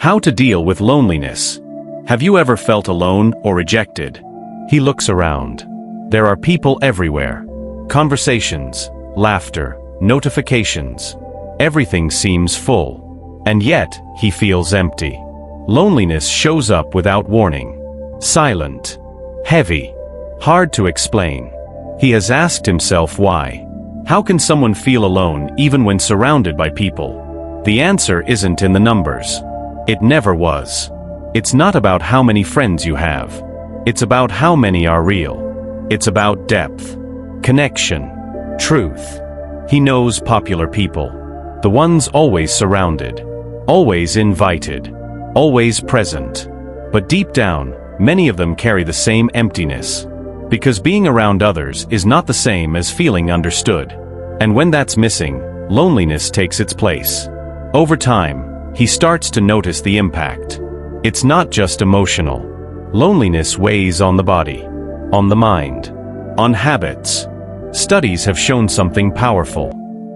How to deal with loneliness. Have you ever felt alone or rejected? He looks around. There are people everywhere. Conversations, laughter, notifications. Everything seems full. And yet, he feels empty. Loneliness shows up without warning. Silent. Heavy. Hard to explain. He has asked himself why. How can someone feel alone even when surrounded by people? The answer isn't in the numbers. It never was. It's not about how many friends you have. It's about how many are real. It's about depth, connection, truth. He knows popular people. The ones always surrounded, always invited, always present. But deep down, many of them carry the same emptiness. Because being around others is not the same as feeling understood. And when that's missing, loneliness takes its place. Over time, he starts to notice the impact. It's not just emotional. Loneliness weighs on the body, on the mind, on habits. Studies have shown something powerful.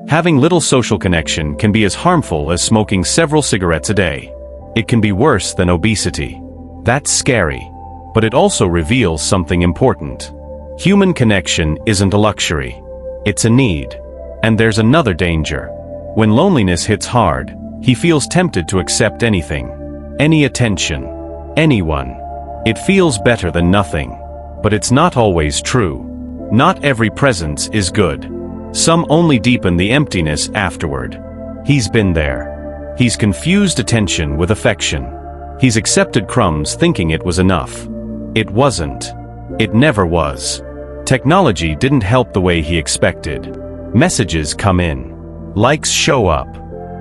Having little social connection can be as harmful as smoking several cigarettes a day. It can be worse than obesity. That's scary. But it also reveals something important. Human connection isn't a luxury. It's a need. And there's another danger. When loneliness hits hard, he feels tempted to accept anything. Any attention. Anyone. It feels better than nothing. But it's not always true. Not every presence is good. Some only deepen the emptiness afterward. He's been there. He's confused attention with affection. He's accepted crumbs thinking it was enough. It wasn't. It never was. Technology didn't help the way he expected. Messages come in. Likes show up.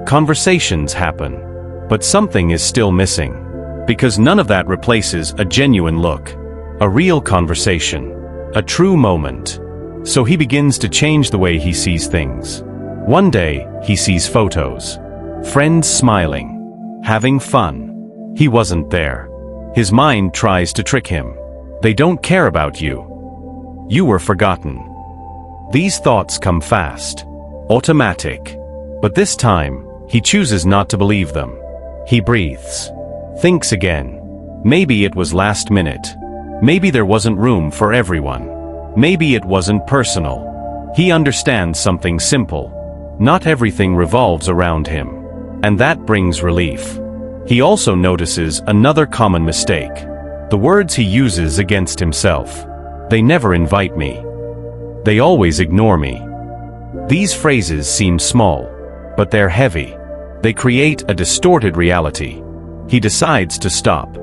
Conversations happen. But something is still missing. Because none of that replaces a genuine look. A real conversation. A true moment. So he begins to change the way he sees things. One day, he sees photos. Friends smiling. Having fun. He wasn't there. His mind tries to trick him. They don't care about you. You were forgotten. These thoughts come fast. Automatic. But this time, he chooses not to believe them. He breathes. Thinks again. Maybe it was last minute. Maybe there wasn't room for everyone. Maybe it wasn't personal. He understands something simple. Not everything revolves around him. And that brings relief. He also notices another common mistake. The words he uses against himself. They never invite me. They always ignore me. These phrases seem small, but they're heavy. They create a distorted reality. He decides to stop.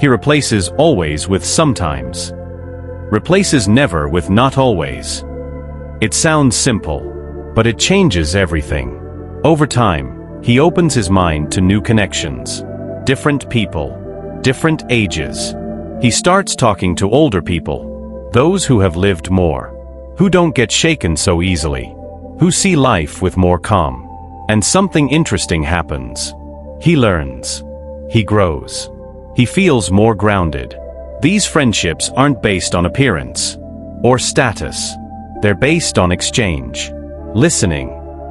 He replaces always with sometimes. Replaces never with not always. It sounds simple, but it changes everything. Over time, he opens his mind to new connections. Different people. Different ages. He starts talking to older people. Those who have lived more. Who don't get shaken so easily. Who see life with more calm. And something interesting happens. He learns. He grows. He feels more grounded. These friendships aren't based on appearance or status. They're based on exchange, listening,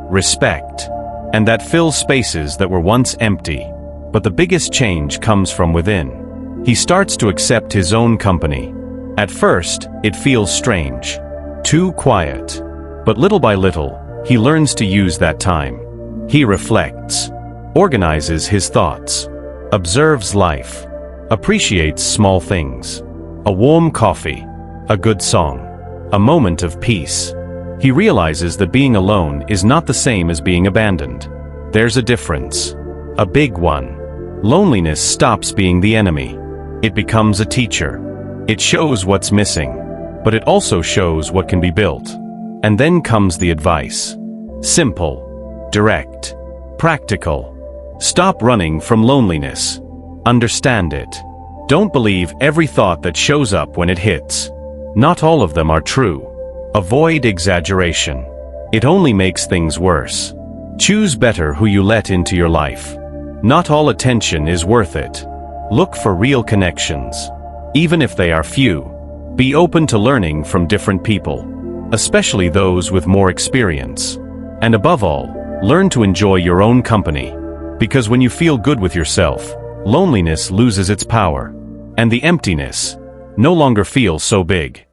respect, and that fills spaces that were once empty. But the biggest change comes from within. He starts to accept his own company. At first, it feels strange, too quiet. But little by little, he learns to use that time. He reflects, organizes his thoughts, observes life, appreciates small things. A warm coffee, a good song, a moment of peace. He realizes that being alone is not the same as being abandoned. There's a difference. A big one. Loneliness stops being the enemy. It becomes a teacher. It shows what's missing, but it also shows what can be built. And then comes the advice. Simple, direct, practical. Stop running from loneliness. Understand it. Don't believe every thought that shows up when it hits. Not all of them are true. Avoid exaggeration. It only makes things worse. Choose better who you let into your life. Not all attention is worth it. Look for real connections. Even if they are few. Be open to learning from different people, especially those with more experience. And above all, learn to enjoy your own company. Because when you feel good with yourself, loneliness loses its power. And the emptiness no longer feels so big.